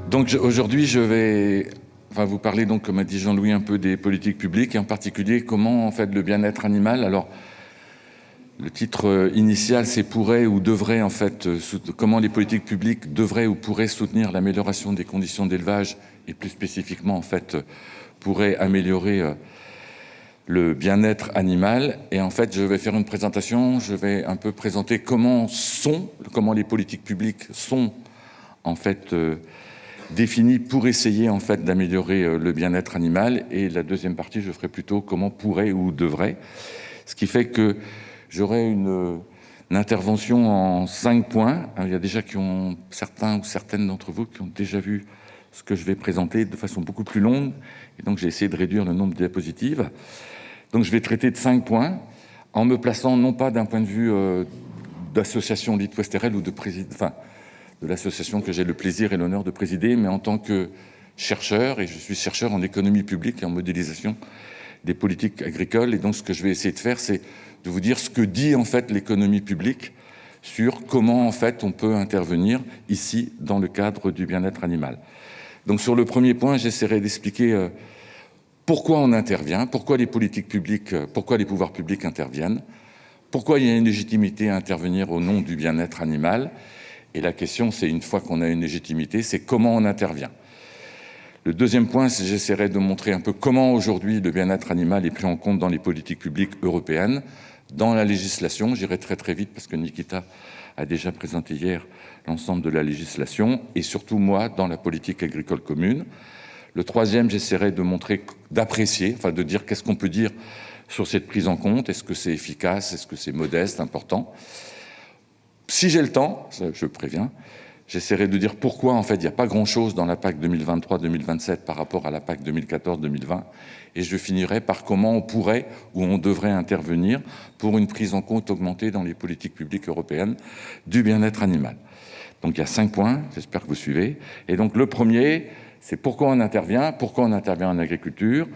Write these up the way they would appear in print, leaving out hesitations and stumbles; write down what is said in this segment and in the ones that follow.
Donc aujourd'hui, je vais vous parler, donc, comme a dit Jean-Louis, un peu des politiques publiques, et en particulier comment en fait le bien-être animal. Alors, le titre initial, c'est pourrait ou devrait en fait comment les politiques publiques devraient ou pourraient soutenir l'amélioration des conditions d'élevage et plus spécifiquement en fait pourraient améliorer le bien-être animal. Et en fait, je vais faire une présentation. Je vais un peu présenter comment les politiques publiques sont en fait définies pour essayer en fait d'améliorer le bien-être animal. Et la deuxième partie, je ferai plutôt comment pourrait ou devrait. Ce qui fait que j'aurai une intervention en 5 points. Alors, il y a déjà certains ou certaines d'entre vous qui ont déjà vu ce que je vais présenter de façon beaucoup plus longue. Et donc, j'ai essayé de réduire le nombre de diapositives. Donc, je vais traiter de 5 points en me plaçant non pas d'un point de vue d'association Lite Ouesterel ou de l'association que j'ai le plaisir et l'honneur de présider, mais en tant que chercheur, et je suis chercheur en économie publique et en modélisation des politiques agricoles. Et donc, ce que je vais essayer de faire, c'est de vous dire ce que dit en fait l'économie publique sur comment en fait on peut intervenir ici dans le cadre du bien-être animal. Donc, sur le premier point, j'essaierai d'expliquer pourquoi on intervient, pourquoi les politiques publiques, pourquoi les pouvoirs publics interviennent, pourquoi il y a une légitimité à intervenir au nom du bien-être animal. Et la question, c'est une fois qu'on a une légitimité, c'est comment on intervient. Le deuxième point, c'est j'essaierai de montrer un peu comment aujourd'hui le bien-être animal est pris en compte dans les politiques publiques européennes, dans la législation. J'irai très très vite parce que Nikita a déjà présenté hier l'ensemble de la législation, et surtout moi, dans la politique agricole commune. Le troisième, j'essaierai de montrer, d'apprécier, de dire qu'est-ce qu'on peut dire sur cette prise en compte. Est-ce que c'est efficace? Est-ce que c'est modeste, important? Si j'ai le temps, je préviens, j'essaierai de dire pourquoi, en fait, il n'y a pas grand-chose dans la PAC 2023-2027 par rapport à la PAC 2014-2020. Et je finirai par comment on pourrait ou on devrait intervenir pour une prise en compte augmentée dans les politiques publiques européennes du bien-être animal. Donc, il y a 5 points, j'espère que vous suivez. Et donc, le premier, c'est pourquoi on intervient en agriculture,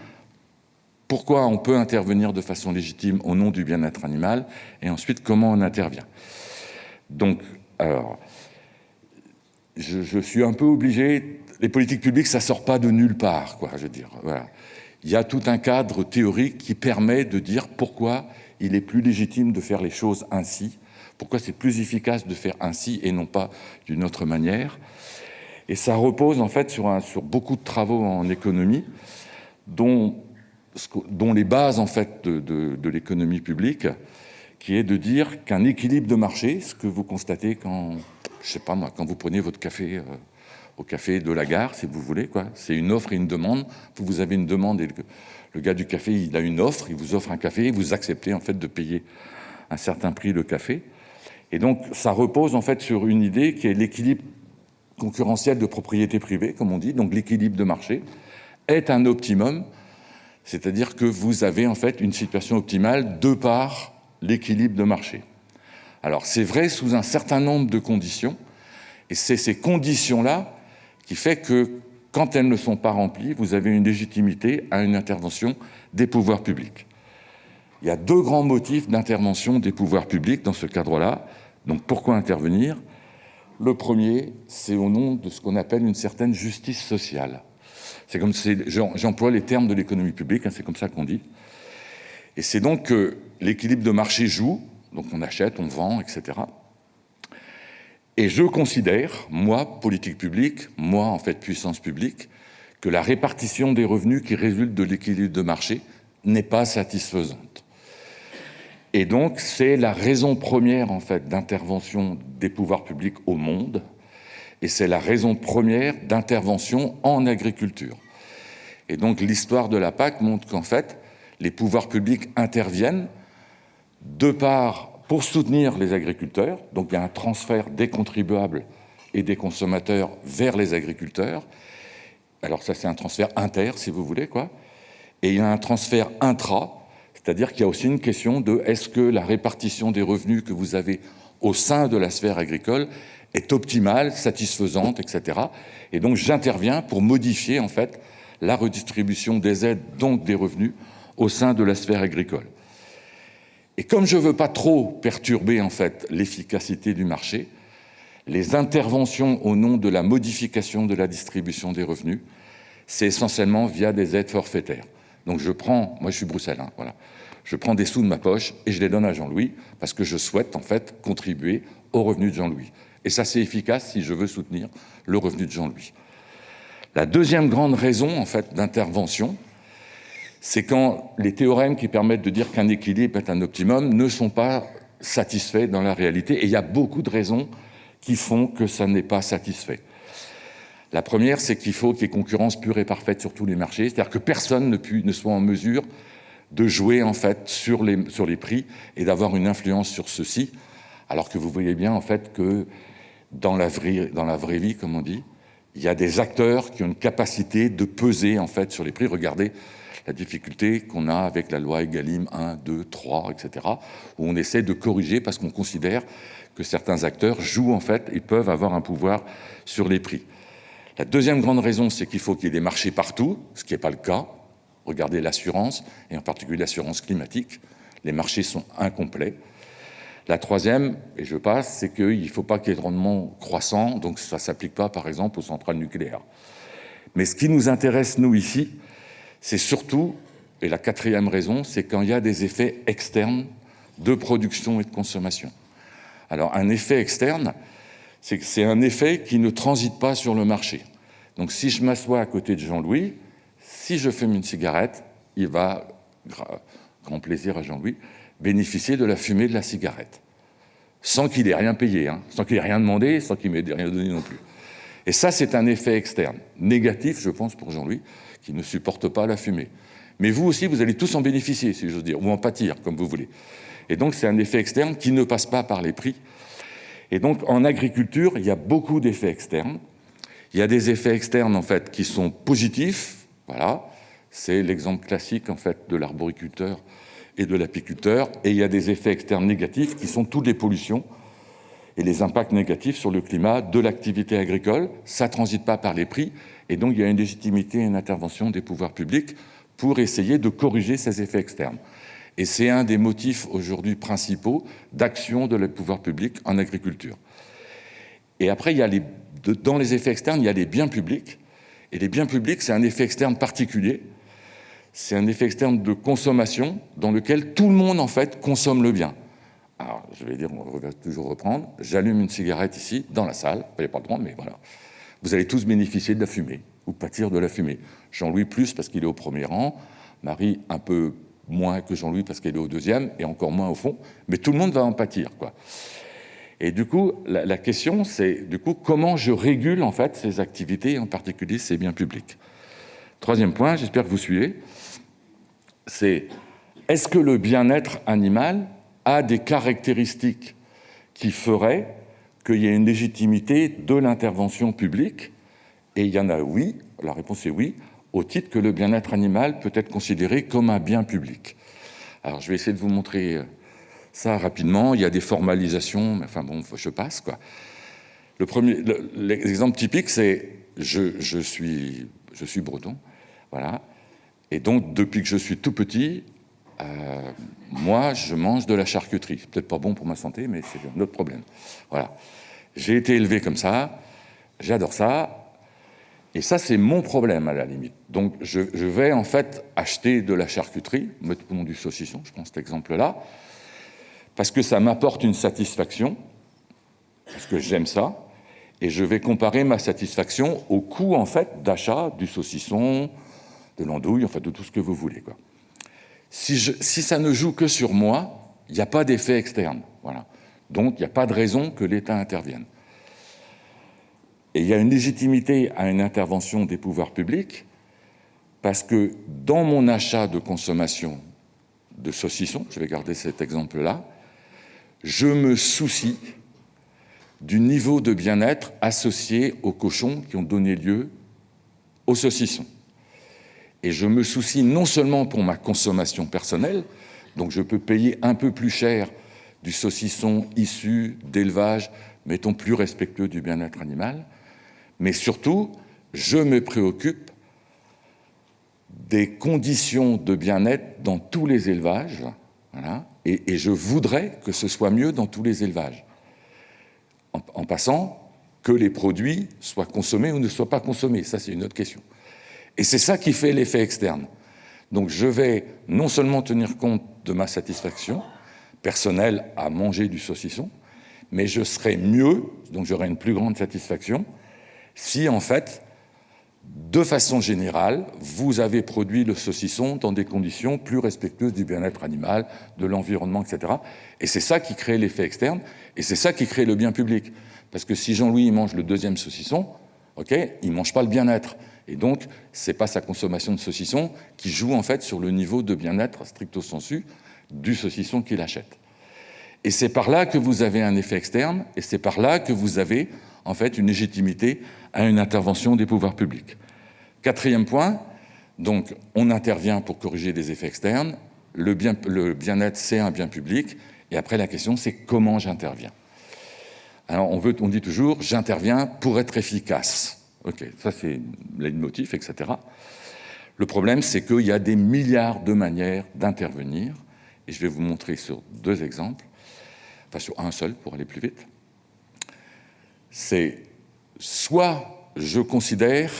pourquoi on peut intervenir de façon légitime au nom du bien-être animal, et ensuite, comment on intervient. Donc, alors, je suis un peu obligé, les politiques publiques, ça ne sort pas de nulle part, quoi, je veux dire. Voilà. Il y a tout un cadre théorique qui permet de dire pourquoi il est plus légitime de faire les choses ainsi, pourquoi c'est plus efficace de faire ainsi et non pas d'une autre manière. Et ça repose en fait sur beaucoup de travaux en économie, dont les bases en fait de l'économie publique, qui est de dire qu'un équilibre de marché, ce que vous constatez quand, je sais pas moi, quand vous prenez votre café au café de la gare, si vous voulez, quoi, c'est une offre et une demande. Vous avez une demande et le gars du café, il a une offre, il vous offre un café, et vous acceptez en fait de payer un certain prix le café. Et donc, ça repose en fait sur une idée qui est l'équilibre concurrentiel de propriété privée, comme on dit. Donc, l'équilibre de marché est un optimum, c'est-à-dire que vous avez en fait une situation optimale de par l'équilibre de marché. Alors, c'est vrai sous un certain nombre de conditions, et c'est ces conditions-là qui fait que, quand elles ne sont pas remplies, vous avez une légitimité à une intervention des pouvoirs publics. Il y a 2 grands motifs d'intervention des pouvoirs publics dans ce cadre-là. Donc, pourquoi intervenir? Le premier, c'est au nom de ce qu'on appelle une certaine justice sociale. J'emploie les termes de l'économie publique, c'est comme ça qu'on dit. Et c'est donc que l'équilibre de marché joue, donc on achète, on vend, etc. Et je considère, moi, politique publique, moi, en fait, puissance publique, que la répartition des revenus qui résulte de l'équilibre de marché n'est pas satisfaisante. Et donc, c'est la raison première, en fait, d'intervention des pouvoirs publics au monde, et c'est la raison première d'intervention en agriculture. Et donc, l'histoire de la PAC montre qu'en fait, les pouvoirs publics interviennent pour soutenir les agriculteurs. Donc, il y a un transfert des contribuables et des consommateurs vers les agriculteurs. Alors ça, c'est un transfert inter, si vous voulez, quoi. Et il y a un transfert intra, c'est-à-dire qu'il y a aussi une question de est-ce que la répartition des revenus que vous avez au sein de la sphère agricole est optimale, satisfaisante, etc. Et donc, j'interviens pour modifier, en fait, la redistribution des aides, donc des revenus, au sein de la sphère agricole. Et comme je ne veux pas trop perturber, en fait, l'efficacité du marché, Les interventions au nom de la modification de la distribution des revenus, c'est essentiellement via des aides forfaitaires. Donc moi je suis Bruxelles, hein, voilà. Je prends des sous de ma poche et je les donne à Jean-Louis parce que je souhaite en fait contribuer au revenu de Jean-Louis. Et ça, c'est efficace si je veux soutenir le revenu de Jean-Louis. La deuxième grande raison en fait d'intervention, c'est quand les théorèmes qui permettent de dire qu'un équilibre est un optimum ne sont pas satisfaits dans la réalité. Et il y a beaucoup de raisons qui font que ça n'est pas satisfait. La première, c'est qu'il faut qu'il y ait concurrence pure et parfaite sur tous les marchés, c'est-à-dire que personne ne soit en mesure de jouer en fait sur les prix et d'avoir une influence sur ceux-ci, alors que vous voyez bien en fait que dans la vraie vie, comme on dit, il y a des acteurs qui ont une capacité de peser en fait sur les prix. Regardez la difficulté qu'on a avec la loi Egalim 1, 2, 3, etc., où on essaie de corriger parce qu'on considère que certains acteurs jouent en fait et peuvent avoir un pouvoir sur les prix. La deuxième grande raison, c'est qu'il faut qu'il y ait des marchés partout, ce qui n'est pas le cas. Regardez l'assurance, et en particulier l'assurance climatique. Les marchés sont incomplets. La troisième, et je passe, c'est qu'il ne faut pas qu'il y ait de rendement croissant, donc ça ne s'applique pas, par exemple, aux centrales nucléaires. Mais ce qui nous intéresse, nous, ici, c'est surtout, et la quatrième raison, c'est quand il y a des effets externes de production et de consommation. Alors, un effet externe, c'est un effet qui ne transite pas sur le marché. Donc, si je m'assois à côté de Jean-Louis, si je fume une cigarette, il va, grand plaisir à Jean-Louis, bénéficier de la fumée de la cigarette, sans qu'il ait rien payé, hein, sans qu'il ait rien demandé, sans qu'il m'ait rien donné non plus. Et ça, c'est un effet externe, négatif, je pense, pour Jean-Louis, qui ne supporte pas la fumée. Mais vous aussi, vous allez tous en bénéficier, si j'ose dire, ou en pâtir, comme vous voulez. Et donc, c'est un effet externe qui ne passe pas par les prix. Et donc, en agriculture, il y a beaucoup d'effets externes. Il y a des effets externes, en fait, qui sont positifs. Voilà, c'est l'exemple classique, en fait, de l'arboriculteur et de l'apiculteur. Et il y a des effets externes négatifs, qui sont toutes les pollutions et les impacts négatifs sur le climat de l'activité agricole. Ça ne transite pas par les prix. Et donc, il y a une légitimité et une intervention des pouvoirs publics pour essayer de corriger ces effets externes. Et c'est un des motifs aujourd'hui principaux d'action de les pouvoirs publics en agriculture. Et après, dans les effets externes, il y a les biens publics. Et les biens publics, c'est un effet externe particulier. C'est un effet externe de consommation dans lequel tout le monde, en fait, consomme le bien. Alors, je vais dire, on va toujours reprendre. J'allume une cigarette ici, dans la salle. Vous n'avez pas le droit, mais voilà. Vous allez tous bénéficier de la fumée, ou pâtir de la fumée. Jean-Louis plus parce qu'il est au premier rang. Marie un peu moins que Jean-Louis parce qu'elle est au deuxième, et encore moins au fond. Mais tout le monde va en pâtir, quoi. Et du coup, la question, c'est comment je régule en fait ces activités, en particulier ces biens publics. Troisième point, j'espère que vous suivez, c'est est-ce que le bien-être animal a des caractéristiques qui feraient qu'il y ait une légitimité de l'intervention publique? Et il y en a oui, la réponse est oui, au titre que le bien-être animal peut être considéré comme un bien public. Alors je vais essayer de vous montrer ça rapidement. Il y a des formalisations, mais enfin bon, je passe, quoi. L'exemple typique, c'est je suis breton, voilà, et donc depuis que je suis tout petit, moi je mange de la charcuterie. C'est peut-être pas bon pour ma santé, mais c'est un autre problème. Voilà, j'ai été élevé comme ça, j'adore ça. Et ça, c'est mon problème, à la limite. Donc, je vais, en fait, acheter de la charcuterie, mettons du saucisson, je prends cet exemple-là, parce que ça m'apporte une satisfaction, parce que j'aime ça, et je vais comparer ma satisfaction au coût, en fait, d'achat du saucisson, de l'andouille, enfin, de tout ce que vous voulez, quoi. Si ça ne joue que sur moi, il n'y a pas d'effet externe, voilà. Donc, il n'y a pas de raison que l'État intervienne. Et il y a une légitimité à une intervention des pouvoirs publics parce que dans mon achat de consommation de saucisson, je vais garder cet exemple-là, je me soucie du niveau de bien-être associé aux cochons qui ont donné lieu au saucisson. Et je me soucie non seulement pour ma consommation personnelle, donc je peux payer un peu plus cher du saucisson issu d'élevage, mettons plus respectueux du bien-être animal, mais surtout, je me préoccupe des conditions de bien-être dans tous les élevages, voilà, et je voudrais que ce soit mieux dans tous les élevages. en passant, que les produits soient consommés ou ne soient pas consommés. Ça, c'est une autre question. Et c'est ça qui fait l'effet externe. Donc je vais non seulement tenir compte de ma satisfaction personnelle à manger du saucisson, mais je serai mieux, donc j'aurai une plus grande satisfaction, si en fait, de façon générale, vous avez produit le saucisson dans des conditions plus respectueuses du bien-être animal, de l'environnement, etc. Et c'est ça qui crée l'effet externe, et c'est ça qui crée le bien public. Parce que si Jean-Louis mange le deuxième saucisson, il ne mange pas le bien-être. Et donc, ce n'est pas sa consommation de saucisson qui joue en fait sur le niveau de bien-être stricto sensu du saucisson qu'il achète. Et c'est par là que vous avez un effet externe, et c'est par là que vous avez en fait une légitimité à une intervention des pouvoirs publics. Quatrième point, donc on intervient pour corriger des effets externes, le bien-être c'est un bien public, et après la question c'est comment j'interviens. Alors on dit toujours j'interviens pour être efficace. Ok, ça c'est le leitmotiv, etc. Le problème c'est qu'il y a des milliards de manières d'intervenir, et je vais vous montrer sur deux exemples, enfin sur un seul pour aller plus vite. C'est soit je considère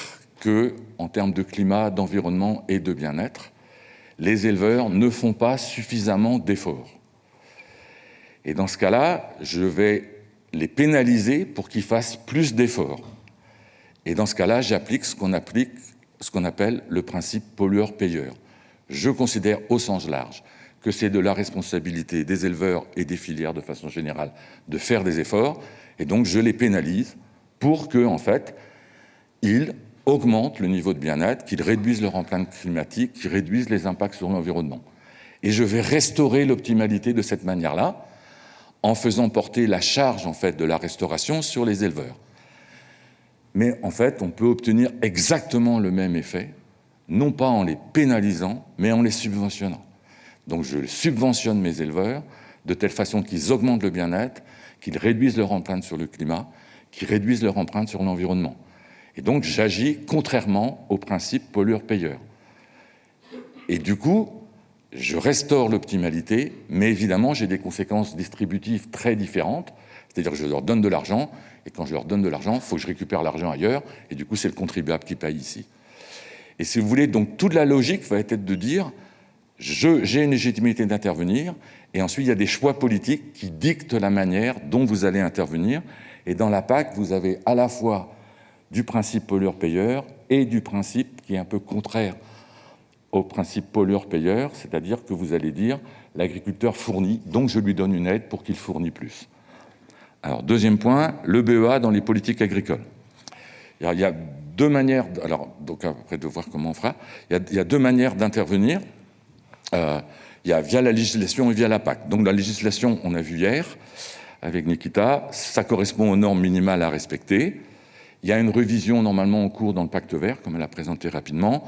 que, en termes de climat, d'environnement et de bien-être, les éleveurs ne font pas suffisamment d'efforts. Et dans ce cas-là, je vais les pénaliser pour qu'ils fassent plus d'efforts. Et dans ce cas-là, j'applique ce qu'on appelle le principe pollueur-payeur. Je considère au sens large que c'est de la responsabilité des éleveurs et des filières de façon générale de faire des efforts, et donc je les pénalise pour que, en fait, ils augmentent le niveau de bien-être, qu'ils réduisent leur empreinte climatique, qu'ils réduisent les impacts sur l'environnement. Et je vais restaurer l'optimalité de cette manière-là, en faisant porter la charge en fait, de la restauration sur les éleveurs. Mais en fait, on peut obtenir exactement le même effet, non pas en les pénalisant, mais en les subventionnant. Donc je subventionne mes éleveurs de telle façon qu'ils augmentent le bien-être, qu'ils réduisent leur empreinte sur le climat, qu'ils réduisent leur empreinte sur l'environnement. Et donc j'agis contrairement au principe pollueur-payeur. Et du coup, je restaure l'optimalité, mais évidemment, j'ai des conséquences distributives très différentes. C'est-à-dire que je leur donne de l'argent, et quand je leur donne de l'argent, il faut que je récupère l'argent ailleurs, et du coup, c'est le contribuable qui paye ici. Et si vous voulez, donc toute la logique va être de dire j'ai une légitimité d'intervenir, et ensuite il y a des choix politiques qui dictent la manière dont vous allez intervenir. Et dans la PAC, vous avez à la fois du principe pollueur-payeur et du principe qui est un peu contraire au principe pollueur-payeur, c'est-à-dire que vous allez dire l'agriculteur fournit, donc je lui donne une aide pour qu'il fournisse plus. Alors, deuxième point, le BEA dans les politiques agricoles. Il y a deux manières, alors, donc après de voir comment on fera, il y a deux manières d'intervenir. Il y a via la législation et via la PAC. Donc la législation, on a vu hier avec Nikita, ça correspond aux normes minimales à respecter. Il y a une révision normalement en cours dans le pacte vert, comme elle a présenté rapidement,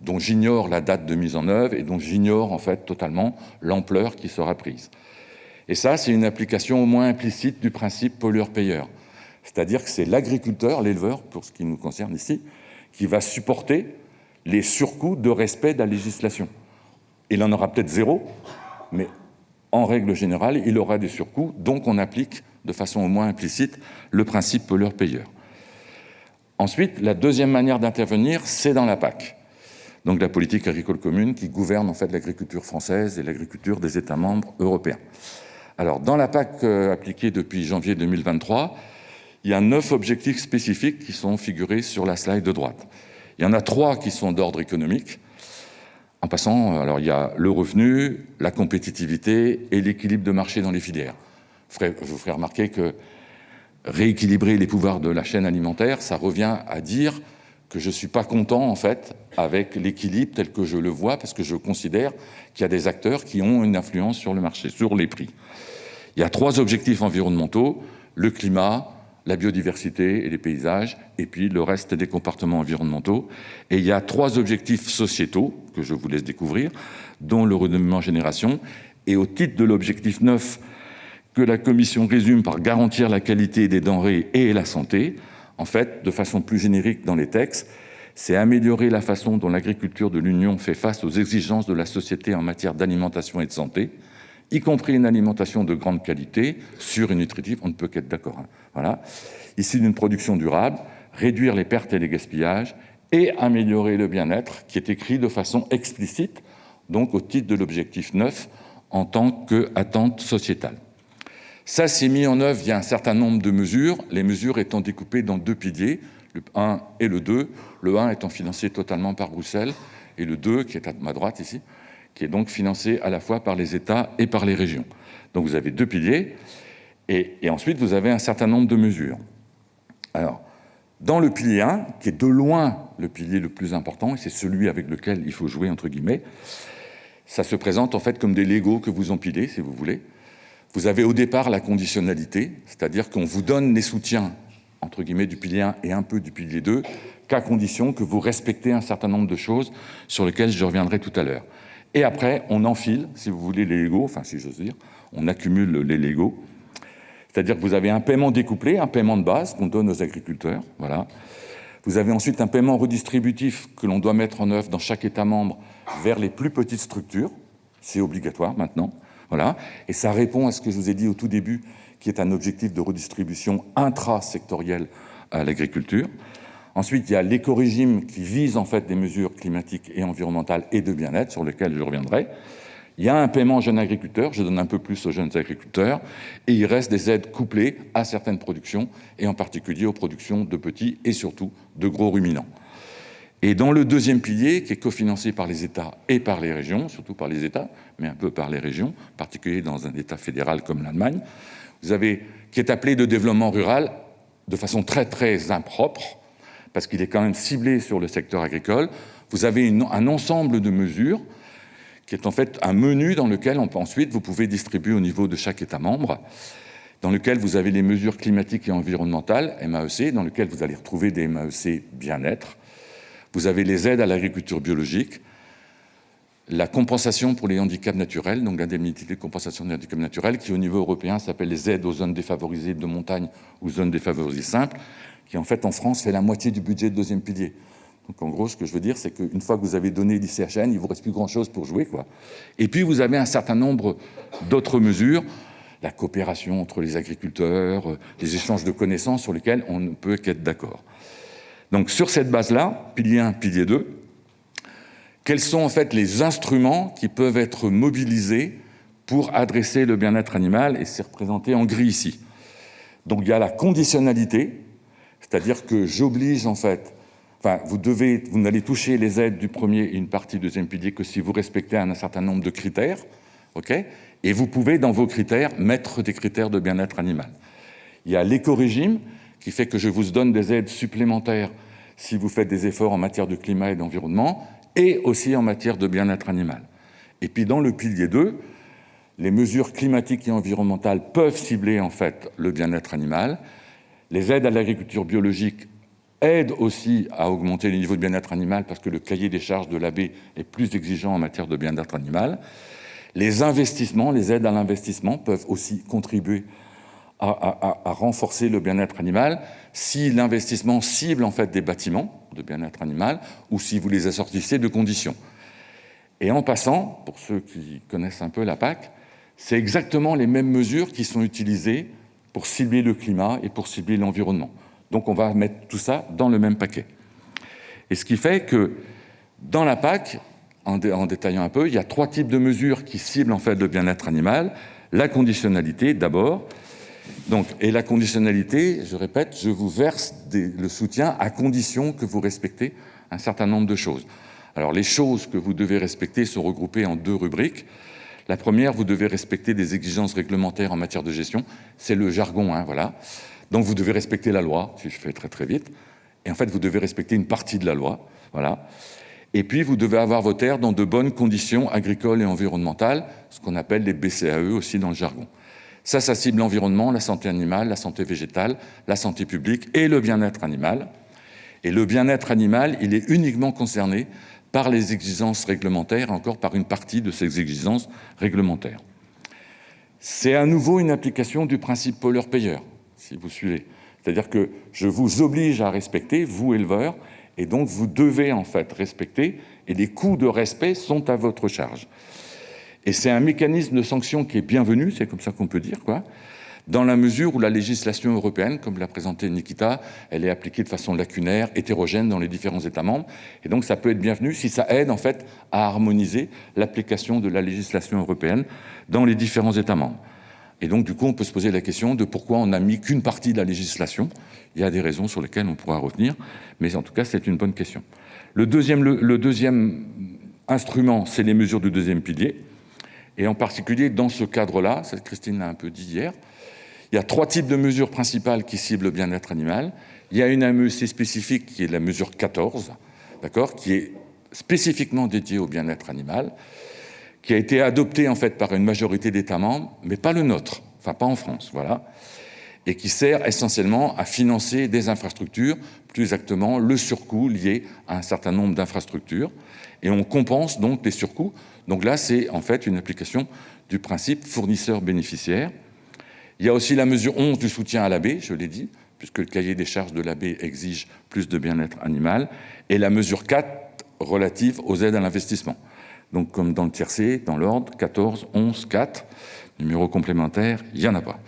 dont j'ignore la date de mise en œuvre et dont j'ignore en fait totalement l'ampleur qui sera prise. Et ça, c'est une application au moins implicite du principe pollueur-payeur. C'est-à-dire que c'est l'agriculteur, l'éleveur, pour ce qui nous concerne ici, qui va supporter les surcoûts de respect de la législation. Il en aura peut-être zéro, mais en règle générale, il aura des surcoûts, donc on applique de façon au moins implicite le principe pollueur-payeur. Ensuite, la deuxième manière d'intervenir, c'est dans la PAC, donc la politique agricole commune qui gouverne en fait l'agriculture française et l'agriculture des États membres européens. Alors, dans la PAC appliquée depuis janvier 2023, il y a 9 objectifs spécifiques qui sont figurés sur la slide de droite. Il y en a 3 qui sont d'ordre économique. En passant, alors il y a le revenu, la compétitivité et l'équilibre de marché dans les filières. Je vous ferai remarquer que rééquilibrer les pouvoirs de la chaîne alimentaire, ça revient à dire que je ne suis pas content, en fait, avec l'équilibre tel que je le vois, parce que je considère qu'il y a des acteurs qui ont une influence sur le marché, sur les prix. Il y a 3 objectifs environnementaux, le climat, la biodiversité et les paysages, et puis le reste des comportements environnementaux. Et il y a 3 objectifs sociétaux, que je vous laisse découvrir, dont le renouvellement génération. Et au titre de l'objectif 9, que la Commission résume par garantir la qualité des denrées et la santé, en fait, de façon plus générique dans les textes, c'est améliorer la façon dont l'agriculture de l'Union fait face aux exigences de la société en matière d'alimentation et de santé, y compris une alimentation de grande qualité, sûre et nutritive, on ne peut qu'être d'accord. Hein. Voilà. Ici, d'une production durable, réduire les pertes et les gaspillages et améliorer le bien-être, qui est écrit de façon explicite, donc au titre de l'objectif 9, en tant qu'attente sociétale. Ça, c'est mis en œuvre via un certain nombre de mesures, les mesures étant découpées dans 2 piliers, le 1 et le 2, le 1 étant financé totalement par Bruxelles, et le 2, qui est à ma droite ici, qui est donc financé à la fois par les États et par les régions. Donc vous avez 2 piliers, et ensuite vous avez un certain nombre de mesures. Alors, dans le pilier 1, qui est de loin le pilier le plus important, et c'est celui avec lequel il faut jouer, entre guillemets, ça se présente en fait comme des Legos que vous empilez, si vous voulez. Vous avez au départ la conditionnalité, c'est-à-dire qu'on vous donne les soutiens, entre guillemets, du pilier 1 et un peu du pilier 2, qu'à condition que vous respectez un certain nombre de choses sur lesquelles je reviendrai tout à l'heure. Et après, on enfile, si vous voulez, les Legos, enfin, si j'ose dire, on accumule les Legos. C'est-à-dire que vous avez un paiement découplé, un paiement de base qu'on donne aux agriculteurs, voilà. Vous avez ensuite un paiement redistributif que l'on doit mettre en œuvre dans chaque État membre vers les plus petites structures. C'est obligatoire maintenant, voilà. Et ça répond à ce que je vous ai dit au tout début, qui est un objectif de redistribution intra-sectorielle à l'agriculture. Ensuite, il y a l'éco-régime qui vise en fait des mesures climatiques et environnementales et de bien-être, sur lesquelles je reviendrai. Il y a un paiement jeunes agriculteurs, je donne un peu plus aux jeunes agriculteurs, et il reste des aides couplées à certaines productions, et en particulier aux productions de petits et surtout de gros ruminants. Et dans le deuxième pilier, qui est cofinancé par les États et par les régions, surtout par les États, mais un peu par les régions, en particulier dans un État fédéral comme l'Allemagne, vous avez, qui est appelé de développement rural de façon très très impropre, parce qu'il est quand même ciblé sur le secteur agricole. Vous avez un ensemble de mesures qui est en fait un menu dans lequel ensuite vous pouvez distribuer au niveau de chaque État membre, dans lequel vous avez les mesures climatiques et environnementales, MAEC, dans lequel vous allez retrouver des MAEC bien-être. Vous avez les aides à l'agriculture biologique, la compensation pour les handicaps naturels, donc l'indemnité de compensation des handicaps naturels, qui au niveau européen s'appelle les aides aux zones défavorisées de montagne ou zones défavorisées simples, qui en fait en France fait la moitié du budget de deuxième pilier. Donc en gros, ce que je veux dire, c'est qu'une fois que vous avez donné l'ICHN, il ne vous reste plus grand-chose pour jouer, quoi. Et puis vous avez un certain nombre d'autres mesures, la coopération entre les agriculteurs, les échanges de connaissances sur lesquels on ne peut qu'être d'accord. Donc sur cette base-là, pilier 1, pilier 2, quels sont en fait les instruments qui peuvent être mobilisés pour adresser le bien-être animal, et c'est représenté en gris ici. Donc il y a la conditionnalité, c'est-à-dire que j'oblige en fait, vous n'allez toucher les aides du premier et une partie du deuxième pilier que si vous respectez un certain nombre de critères, okay, et vous pouvez dans vos critères mettre des critères de bien-être animal. Il y a l'éco-régime qui fait que je vous donne des aides supplémentaires si vous faites des efforts en matière de climat et d'environnement, et aussi en matière de bien-être animal. Et puis dans le pilier 2, les mesures climatiques et environnementales peuvent cibler en fait le bien-être animal. Les aides à l'agriculture biologique aident aussi à augmenter les niveaux de bien-être animal parce que le cahier des charges de l'AB est plus exigeant en matière de bien-être animal. Les investissements, les aides à l'investissement peuvent aussi contribuer à renforcer le bien-être animal si l'investissement cible en fait des bâtiments de bien-être animal ou si vous les assortissez de conditions. Et en passant, pour ceux qui connaissent un peu la PAC, c'est exactement les mêmes mesures qui sont utilisées pour cibler le climat et pour cibler l'environnement. Donc on va mettre tout ça dans le même paquet. Et ce qui fait que dans la PAC, en détaillant un peu, il y a 3 types de mesures qui ciblent en fait le bien-être animal. La conditionnalité d'abord. Donc, et la conditionnalité, je répète, je vous verse le soutien à condition que vous respectez un certain nombre de choses. Alors les choses que vous devez respecter sont regroupées en 2 rubriques. La première, vous devez respecter des exigences réglementaires en matière de gestion. C'est le jargon, hein, voilà. Donc vous devez respecter la loi, si je fais très très vite. Et en fait, vous devez respecter une partie de la loi, voilà. Et puis, vous devez avoir vos terres dans de bonnes conditions agricoles et environnementales, ce qu'on appelle les BCAE aussi dans le jargon. Ça cible l'environnement, la santé animale, la santé végétale, la santé publique et le bien-être animal. Et le bien-être animal, il est uniquement concerné par les exigences réglementaires, encore par une partie de ces exigences réglementaires. C'est à nouveau une application du principe pollueur-payeur, si vous suivez. C'est-à-dire que je vous oblige à respecter, vous éleveurs, et donc vous devez en fait respecter, et les coûts de respect sont à votre charge. Et c'est un mécanisme de sanction qui est bienvenu, c'est comme ça qu'on peut dire, quoi, dans la mesure où la législation européenne, comme l'a présenté Nikita, elle est appliquée de façon lacunaire, hétérogène dans les différents États membres. Et donc ça peut être bienvenu si ça aide en fait à harmoniser l'application de la législation européenne dans les différents États membres. Et donc du coup on peut se poser la question de pourquoi on n'a mis qu'une partie de la législation. Il y a des raisons sur lesquelles on pourra revenir, mais en tout cas c'est une bonne question. Le deuxième instrument, c'est les mesures du deuxième pilier. Et en particulier dans ce cadre-là, ça Christine l'a un peu dit hier, il y a 3 types de mesures principales qui ciblent le bien-être animal. Il y a une MEC spécifique qui est la mesure 14, d'accord, qui est spécifiquement dédiée au bien-être animal, qui a été adoptée en fait par une majorité d'États membres, mais pas le nôtre, enfin pas en France, voilà, et qui sert essentiellement à financer des infrastructures, plus exactement le surcoût lié à un certain nombre d'infrastructures, et on compense donc les surcoûts. Donc là, c'est en fait une application du principe fournisseur-bénéficiaire. Il y a aussi la mesure 11 du soutien à l'AB, je l'ai dit, puisque le cahier des charges de l'AB exige plus de bien-être animal, et la mesure 4 relative aux aides à l'investissement. Donc comme dans le tiercé, dans l'ordre, 14, 11, 4, numéro complémentaire, il n'y en a pas.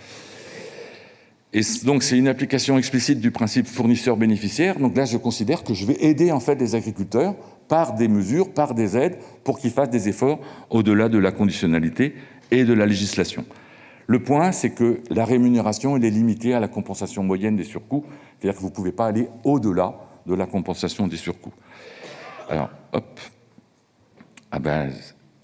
Et donc c'est une application explicite du principe fournisseur-bénéficiaire. Donc là, je considère que je vais aider en fait les agriculteurs par des mesures, par des aides, pour qu'ils fassent des efforts au-delà de la conditionnalité et de la législation. Le point, c'est que la rémunération elle est limitée à la compensation moyenne des surcoûts, c'est-à-dire que vous ne pouvez pas aller au-delà de la compensation des surcoûts. Alors, hop.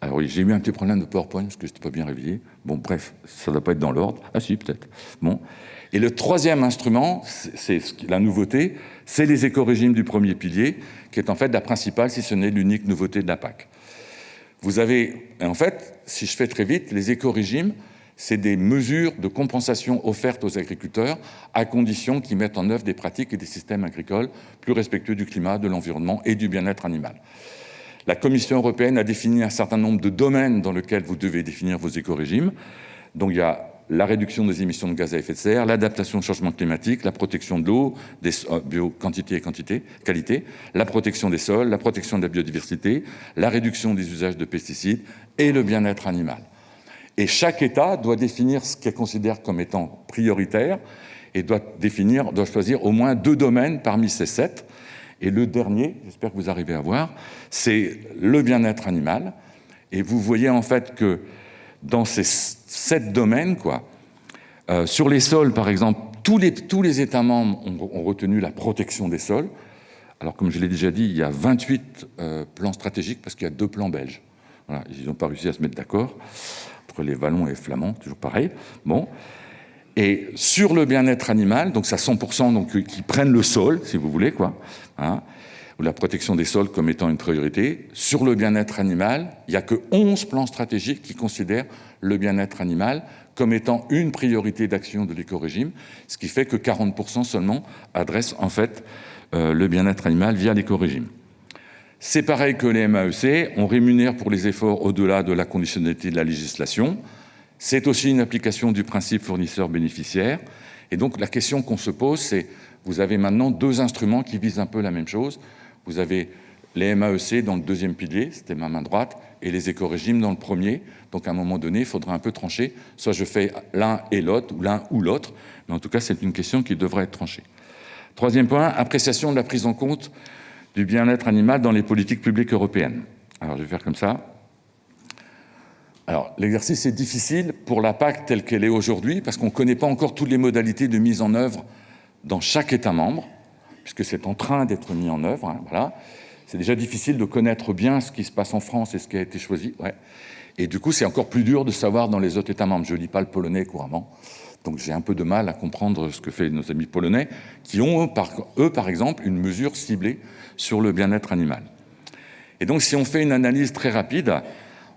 Alors oui, j'ai eu un petit problème de PowerPoint parce que je n'étais pas bien réveillé. Bon, bref, ça ne doit pas être dans l'ordre. Ah si, peut-être. Bon. Et le troisième instrument, c'est la nouveauté, c'est les éco-régimes du premier pilier, qui est en fait la principale, si ce n'est l'unique nouveauté de la PAC. Vous avez, en fait, si je fais très vite, les éco-régimes, c'est des mesures de compensation offertes aux agriculteurs à condition qu'ils mettent en œuvre des pratiques et des systèmes agricoles plus respectueux du climat, de l'environnement et du bien-être animal. La Commission européenne a défini un certain nombre de domaines dans lesquels vous devez définir vos éco-régimes. Donc il y a la réduction des émissions de gaz à effet de serre, l'adaptation au changement climatique, la protection de l'eau, des quantité et qualité, la protection des sols, la protection de la biodiversité, la réduction des usages de pesticides et le bien-être animal. Et chaque État doit définir ce qu'il considère comme étant prioritaire et doit choisir au moins 2 domaines parmi ces 7. Et le dernier, j'espère que vous arrivez à voir, c'est le bien-être animal. Et vous voyez en fait que dans ces 7 domaines, sur les sols, par exemple, tous les États membres ont retenu la protection des sols. Alors, comme je l'ai déjà dit, il y a 28 plans stratégiques parce qu'il y a 2 plans belges. Voilà, ils n'ont pas réussi à se mettre d'accord entre les Wallons et les Flamands, toujours pareil. Bon. Et sur le bien-être animal, donc c'est à 100% donc, qui prennent le sol, si vous voulez, ou la protection des sols comme étant une priorité. Sur le bien-être animal, il n'y a que 11 plans stratégiques qui considèrent le bien-être animal comme étant une priorité d'action de l'éco-régime, ce qui fait que 40% seulement adressent en fait le bien-être animal via l'éco-régime. C'est pareil que les MAEC, on rémunère pour les efforts au-delà de la conditionnalité de la législation. C'est aussi une application du principe fournisseur-bénéficiaire. Et donc la question qu'on se pose, c'est, vous avez maintenant 2 instruments qui visent un peu la même chose. Vous avez les MAEC dans le 2e pilier, c'était ma main droite, et les éco-régimes dans le 1er. Donc à un moment donné, il faudra un peu trancher. Soit je fais l'un et l'autre, ou l'un ou l'autre. Mais en tout cas, c'est une question qui devrait être tranchée. 3e point, appréciation de la prise en compte du bien-être animal dans les politiques publiques européennes. Alors je vais faire comme ça. Alors, l'exercice est difficile pour la PAC telle qu'elle est aujourd'hui, parce qu'on ne connaît pas encore toutes les modalités de mise en œuvre dans chaque État membre, puisque c'est en train d'être mis en œuvre. Voilà. C'est déjà difficile de connaître bien ce qui se passe en France et ce qui a été choisi. Ouais. Et du coup, c'est encore plus dur de savoir dans les autres États membres. Je ne lis pas le polonais couramment, donc j'ai un peu de mal à comprendre ce que font nos amis polonais, qui ont, par exemple, une mesure ciblée sur le bien-être animal. Et donc, si on fait une analyse très rapide,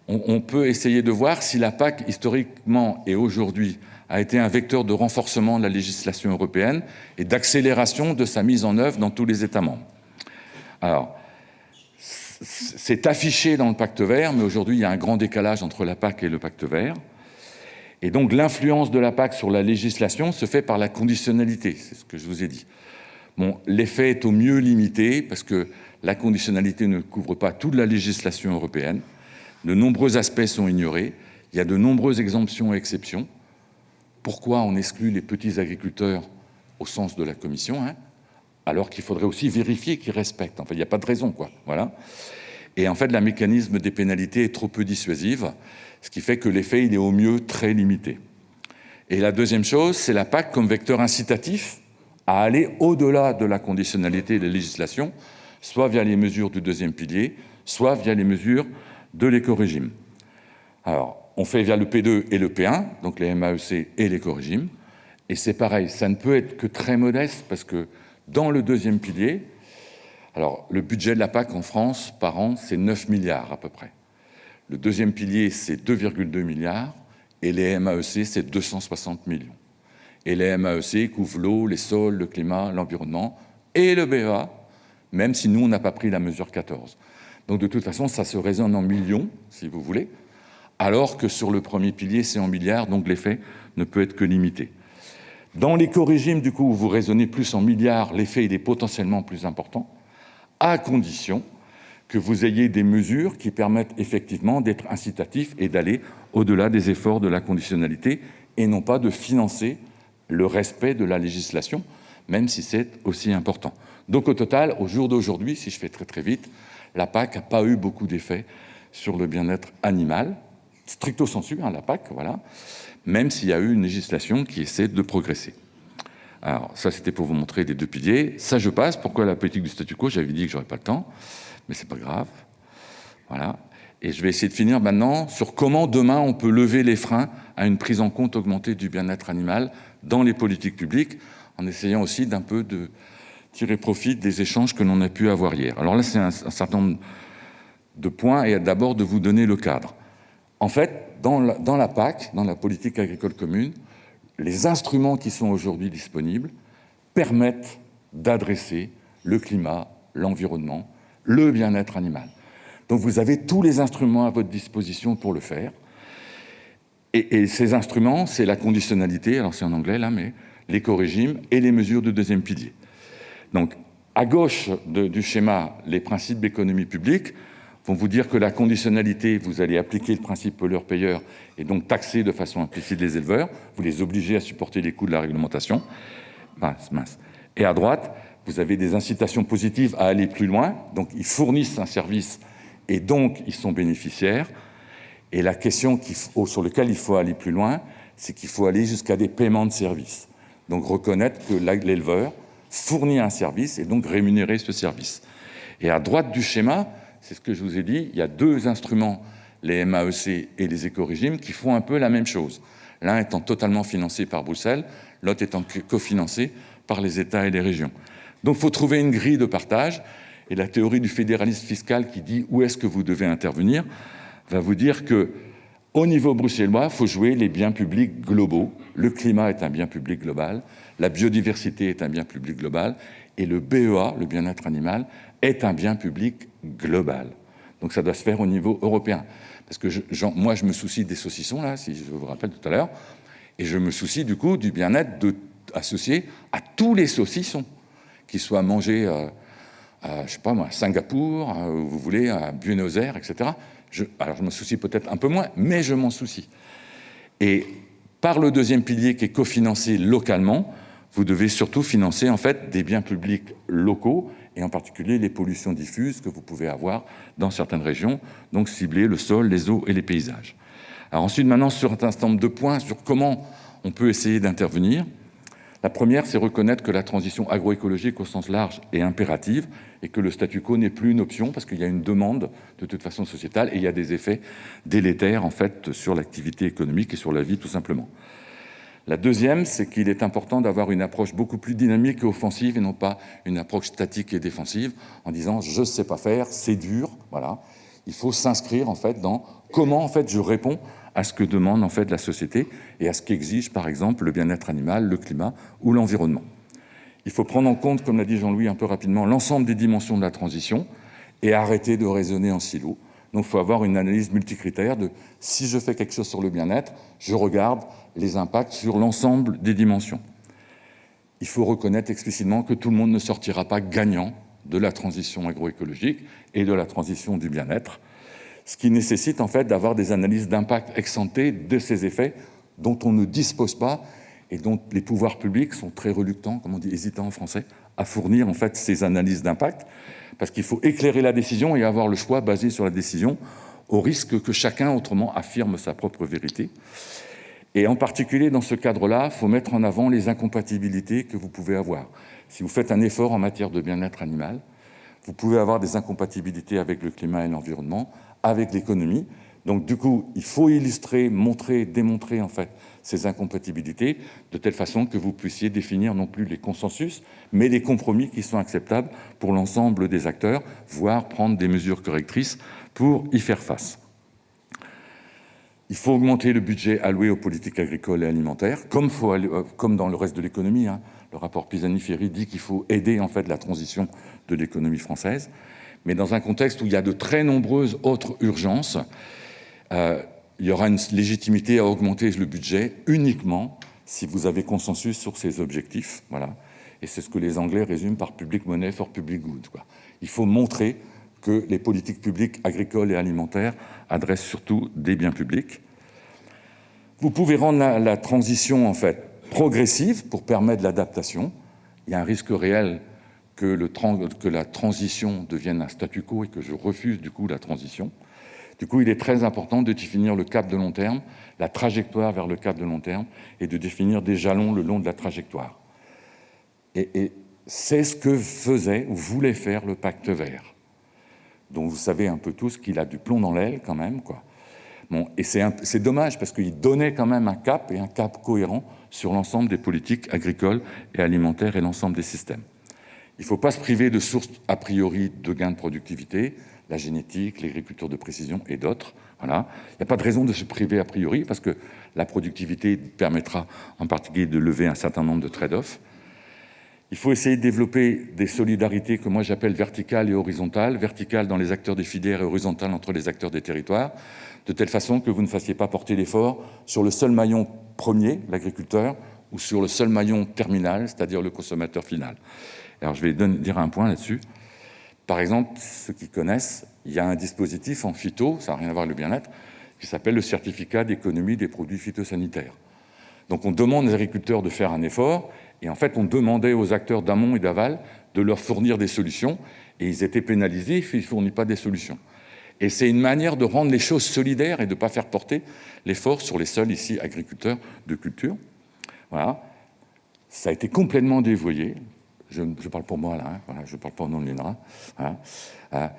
on peut essayer de voir si la PAC, historiquement et aujourd'hui, a été un vecteur de renforcement de la législation européenne et d'accélération de sa mise en œuvre dans tous les États membres. Alors, c'est affiché dans le pacte vert, mais aujourd'hui, il y a un grand décalage entre la PAC et le pacte vert. Et donc, l'influence de la PAC sur la législation se fait par la conditionnalité, c'est ce que je vous ai dit. Bon, l'effet est au mieux limité, parce que la conditionnalité ne couvre pas toute la législation européenne. De nombreux aspects sont ignorés. Il y a de nombreuses exemptions et exceptions. Pourquoi on exclut les petits agriculteurs au sens de la Commission, alors qu'il faudrait aussi vérifier qu'ils respectent. Enfin, il n'y a pas de raison, quoi. Voilà. Et en fait, le mécanisme des pénalités est trop peu dissuasif, ce qui fait que l'effet, il est au mieux très limité. Et la deuxième chose, c'est la PAC comme vecteur incitatif à aller au-delà de la conditionnalité de la législation, soit via les mesures du deuxième pilier, soit via les mesures de l'éco-régime. Alors, on fait via le P2 et le P1, donc les MAEC et l'éco-régime. Et c'est pareil, ça ne peut être que très modeste, parce que dans le deuxième pilier, alors le budget de la PAC en France, par an, c'est 9 milliards à peu près. Le deuxième pilier, c'est 2,2 milliards, et les MAEC, c'est 260 millions. Et les MAEC couvrent l'eau, les sols, le climat, l'environnement, et le BEA, même si nous, on n'a pas pris la mesure 14. Donc de toute façon, ça se raisonne en millions, si vous voulez, alors que sur le premier pilier, c'est en milliards, donc l'effet ne peut être que limité. Dans l'éco-régime, du coup, où vous raisonnez plus en milliards, l'effet il est potentiellement plus important, à condition que vous ayez des mesures qui permettent effectivement d'être incitatifs et d'aller au-delà des efforts de la conditionnalité, et non pas de financer le respect de la législation, même si c'est aussi important. Donc au total, au jour d'aujourd'hui, si je fais très très vite, la PAC n'a pas eu beaucoup d'effets sur le bien-être animal, stricto sensu, la PAC, voilà, même s'il y a eu une législation qui essaie de progresser. Alors ça, c'était pour vous montrer les deux piliers. Ça, je passe. Pourquoi la politique du statu quo? J'avais dit que j'aurais pas le temps, mais c'est pas grave. Voilà. Et je vais essayer de finir maintenant sur comment demain on peut lever les freins à une prise en compte augmentée du bien-être animal dans les politiques publiques, en essayant aussi d'un peu de tirer profit des échanges que l'on a pu avoir hier. Alors là, c'est un certain nombre de points, et d'abord de vous donner le cadre. En fait, dans la PAC, dans la politique agricole commune, les instruments qui sont aujourd'hui disponibles permettent d'adresser le climat, l'environnement, le bien-être animal. Donc vous avez tous les instruments à votre disposition pour le faire. Et ces instruments, c'est la conditionnalité, alors c'est en anglais là, mais l'éco-régime et les mesures de deuxième pilier. Donc, à gauche du schéma, les principes d'économie publique vont vous dire que la conditionnalité, vous allez appliquer le principe pollueur-payeur et donc taxer de façon implicite les éleveurs, vous les obligez à supporter les coûts de la réglementation. Mince. Et à droite, vous avez des incitations positives à aller plus loin, donc ils fournissent un service et donc ils sont bénéficiaires. Et la question sur laquelle il faut aller plus loin, c'est qu'il faut aller jusqu'à des paiements de services. Donc reconnaître que l'éleveur fournit un service et donc rémunérer ce service. Et à droite du schéma, c'est ce que je vous ai dit, il y a deux instruments, les MAEC et les éco-régimes, qui font un peu la même chose. L'un étant totalement financé par Bruxelles, l'autre étant cofinancé par les États et les régions. Donc il faut trouver une grille de partage, et la théorie du fédéralisme fiscal qui dit où est-ce que vous devez intervenir va vous dire qu'au niveau bruxellois, il faut jouer les biens publics globaux. Le climat est un bien public global, la biodiversité est un bien public global, et le BEA, le bien-être animal, est un bien public global. Donc ça doit se faire au niveau européen. Parce que moi, je me soucie des saucissons, là, si je vous rappelle tout à l'heure, et je me soucie du coup du bien-être associé à tous les saucissons, qu'ils soient mangés à, je sais pas moi, à Singapour, où vous voulez, à Buenos Aires, etc. Alors je me soucie peut-être un peu moins, mais je m'en soucie. Et par le deuxième pilier qui est cofinancé localement, vous devez surtout financer en fait des biens publics locaux, et en particulier les pollutions diffuses que vous pouvez avoir dans certaines régions, donc cibler le sol, les eaux et les paysages. Alors ensuite, maintenant, sur un certain nombre de points sur comment on peut essayer d'intervenir. La première, c'est reconnaître que la transition agroécologique au sens large est impérative et que le statu quo n'est plus une option parce qu'il y a une demande de toute façon sociétale et il y a des effets délétères en fait sur l'activité économique et sur la vie tout simplement. La deuxième, c'est qu'il est important d'avoir une approche beaucoup plus dynamique et offensive et non pas une approche statique et défensive en disant « je ne sais pas faire, c'est dur ». Voilà. Il faut s'inscrire en fait dans comment en fait je réponds à ce que demande en fait la société et à ce qu'exige par exemple le bien-être animal, le climat ou l'environnement. Il faut prendre en compte, comme l'a dit Jean-Louis un peu rapidement, l'ensemble des dimensions de la transition et arrêter de raisonner en silo. Donc il faut avoir une analyse multicritère de si je fais quelque chose sur le bien-être, je regarde les impacts sur l'ensemble des dimensions. Il faut reconnaître explicitement que tout le monde ne sortira pas gagnant de la transition agroécologique et de la transition du bien-être. ce qui nécessite en fait d'avoir des analyses d'impact ex ante de ces effets dont on ne dispose pas et dont les pouvoirs publics sont très reluctants, comme on dit, hésitants en français, à fournir en fait ces analyses d'impact, parce qu'il faut éclairer la décision et avoir le choix basé sur la décision, au risque que chacun autrement affirme sa propre vérité. Et en particulier dans ce cadre-là, il faut mettre en avant les incompatibilités que vous pouvez avoir. Si vous faites un effort en matière de bien-être animal, vous pouvez avoir des incompatibilités avec le climat et l'environnement, avec l'économie. Donc du coup, il faut illustrer, montrer, démontrer en fait ces incompatibilités de telle façon que vous puissiez définir non plus les consensus, mais les compromis qui sont acceptables pour l'ensemble des acteurs, voire prendre des mesures correctrices pour y faire face. Il faut augmenter le budget alloué aux politiques agricoles et alimentaires, comme dans le reste de l'économie. Le rapport Pisani-Ferry dit qu'il faut aider en fait la transition de l'économie française. Mais dans un contexte où il y a de très nombreuses autres urgences, il y aura une légitimité à augmenter le budget uniquement si vous avez consensus sur ces objectifs. Voilà. Et c'est ce que les Anglais résument par public money for public good, quoi. Il faut montrer que les politiques publiques agricoles et alimentaires adressent surtout des biens publics. Vous pouvez rendre la transition en fait progressive pour permettre l'adaptation. Il y a un risque réel que la transition devienne un statu quo et que je refuse du coup la transition. Du coup, il est très important de définir le cap de long terme, la trajectoire vers le cap de long terme, et de définir des jalons le long de la trajectoire. Et c'est ce que faisait ou voulait faire le Pacte vert, dont vous savez un peu tous qu'il a du plomb dans l'aile quand même, quoi. Bon, et c'est dommage parce qu'il donnait quand même un cap, et un cap cohérent sur l'ensemble des politiques agricoles et alimentaires et l'ensemble des systèmes. Il ne faut pas se priver de sources a priori de gains de productivité, la génétique, l'agriculture de précision et d'autres. Voilà. Il n'y a pas de raison de se priver a priori parce que la productivité permettra en particulier de lever un certain nombre de trade-offs. Il faut essayer de développer des solidarités que moi j'appelle verticales et horizontales, verticales dans les acteurs des filières et horizontales entre les acteurs des territoires, de telle façon que vous ne fassiez pas porter l'effort sur le seul maillon premier, l'agriculteur, ou sur le seul maillon terminal, c'est-à-dire le consommateur final. Alors je vais dire un point là-dessus. Par exemple, ceux qui connaissent, il y a un dispositif en phyto, ça n'a rien à voir avec le bien-être, qui s'appelle le certificat d'économie des produits phytosanitaires. Donc on demande aux agriculteurs de faire un effort, et en fait on demandait aux acteurs d'amont et d'aval de leur fournir des solutions, et ils étaient pénalisés s'ils ne fournissent pas des solutions. Et c'est une manière de rendre les choses solidaires et de ne pas faire porter l'effort sur les seuls ici agriculteurs de culture. Voilà. Ça a été complètement dévoyé. Je parle pour moi, là, hein, voilà, je ne parle pas au nom de l'INRA. Voilà.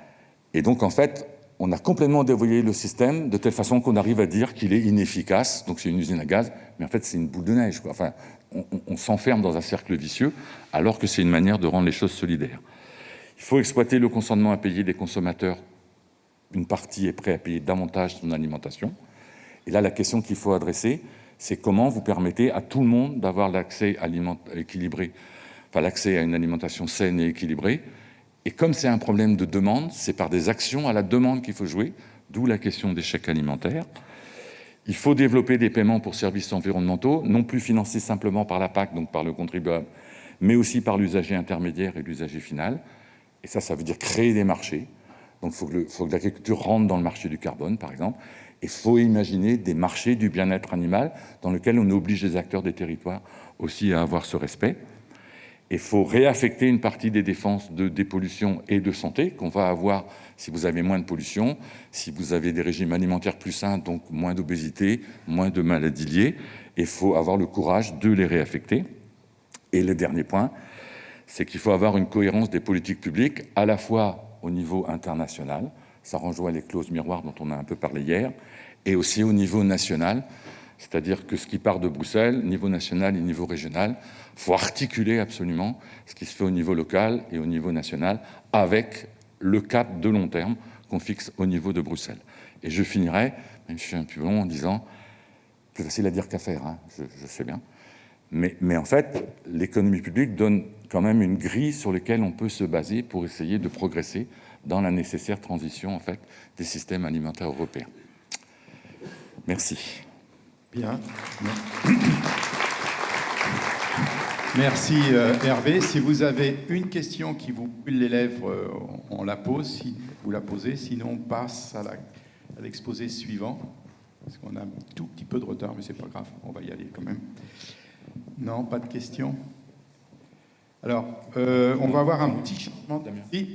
Et donc, en fait, on a complètement dévoyé le système de telle façon qu'on arrive à dire qu'il est inefficace. Donc, c'est une usine à gaz, mais en fait, c'est une boule de neige, quoi. Enfin, on s'enferme dans un cercle vicieux, alors que c'est une manière de rendre les choses solidaires. Il faut exploiter le consentement à payer des consommateurs. Une partie est prête à payer davantage son alimentation. Et là, la question qu'il faut adresser, c'est comment vous permettez à tout le monde d'avoir l'accès équilibré, enfin l'accès à une alimentation saine et équilibrée. Et comme c'est un problème de demande, c'est par des actions à la demande qu'il faut jouer, d'où la question des chèques alimentaires. Il faut développer des paiements pour services environnementaux, non plus financés simplement par la PAC, donc par le contribuable, mais aussi par l'usager intermédiaire et l'usager final. Et ça veut dire créer des marchés. Donc il faut que l'agriculture rentre dans le marché du carbone, par exemple. Il faut imaginer des marchés du bien-être animal dans lesquels on oblige les acteurs des territoires aussi à avoir ce respect. Il faut réaffecter une partie des dépenses de dépollution et de santé qu'on va avoir si vous avez moins de pollution, si vous avez des régimes alimentaires plus sains, donc moins d'obésité, moins de maladies liées. Il faut avoir le courage de les réaffecter. Et le dernier point, c'est qu'il faut avoir une cohérence des politiques publiques, à la fois au niveau international, ça rejoint les clauses miroirs dont on a un peu parlé hier, et aussi au niveau national, c'est-à-dire que ce qui part de Bruxelles, niveau national et niveau régional, il faut articuler absolument ce qui se fait au niveau local et au niveau national avec le cap de long terme qu'on fixe au niveau de Bruxelles. Et je finirai, même si je suis un peu long, en disant, plus facile à dire qu'à faire, hein, je sais bien, mais en fait, l'économie publique donne quand même une grille sur laquelle on peut se baser pour essayer de progresser dans la nécessaire transition en fait, des systèmes alimentaires européens. Merci. Bien. Merci Hervé. Si vous avez une question qui vous brûle les lèvres, on la pose, si vous la posez. Sinon, on passe à la à l'exposé suivant. Parce qu'on a un tout petit peu de retard, mais c'est pas grave, on va y aller quand même. Non, pas de questions. Alors, on va avoir un petit changement.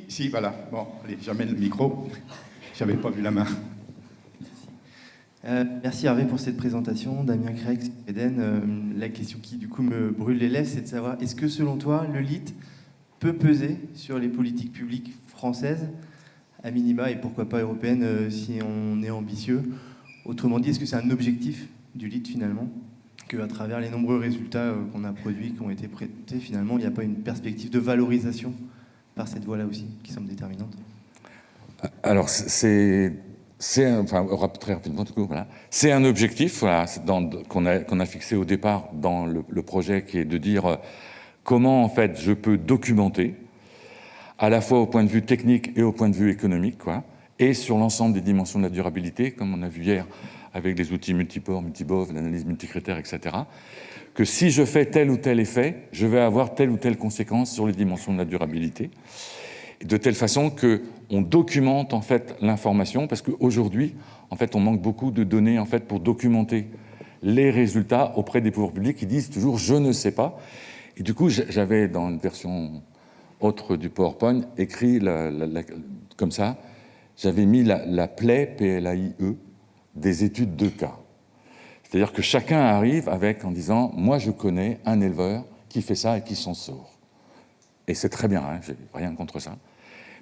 Si, voilà. Bon, allez, j'amène le micro. J'avais pas vu la main. Merci Hervé pour cette présentation. Damien Crex, Eden. La question qui du coup me brûle les lèvres, c'est de savoir, est-ce que selon toi, le LIT peut peser sur les politiques publiques françaises, à minima, et pourquoi pas européennes, si on est ambitieux? Autrement dit, est-ce que c'est un objectif du LIT finalement, qu'à travers les nombreux résultats qu'on a produits, qui ont été présentés, finalement, il n'y a pas une perspective de valorisation par cette voie-là aussi, qui semble déterminante? Alors, très rapidement, du coup, voilà. C'est un objectif voilà, qu'on a fixé au départ dans le projet, qui est de dire comment, en fait, je peux documenter, à la fois au point de vue technique et au point de vue économique, quoi, et sur l'ensemble des dimensions de la durabilité, comme on a vu hier avec les outils multiport, multibov, l'analyse multicritère, etc., que si je fais tel ou tel effet, je vais avoir telle ou telle conséquence sur les dimensions de la durabilité, de telle façon qu'on documente en fait l'information, parce qu'aujourd'hui, en fait, on manque beaucoup de données en fait, pour documenter les résultats auprès des pouvoirs publics qui disent toujours « je ne sais pas ». Et du coup, j'avais dans une version autre du PowerPoint écrit comme ça, j'avais mis la plaie, P-L-A-I-E, des études de cas. C'est-à-dire que chacun arrive en disant « moi je connais un éleveur qui fait ça et qui s'en sort ». Et c'est très bien, hein, j'ai rien contre ça.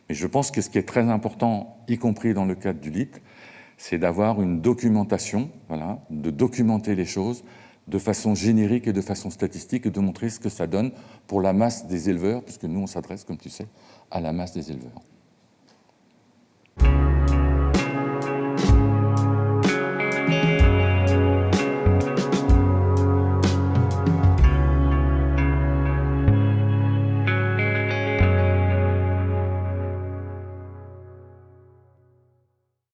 Mais je pense que ce qui est très important, y compris dans le cadre du LIT, c'est d'avoir une documentation, voilà, de documenter les choses de façon générique et de façon statistique et de montrer ce que ça donne pour la masse des éleveurs, puisque nous, on s'adresse, comme tu sais, à la masse des éleveurs.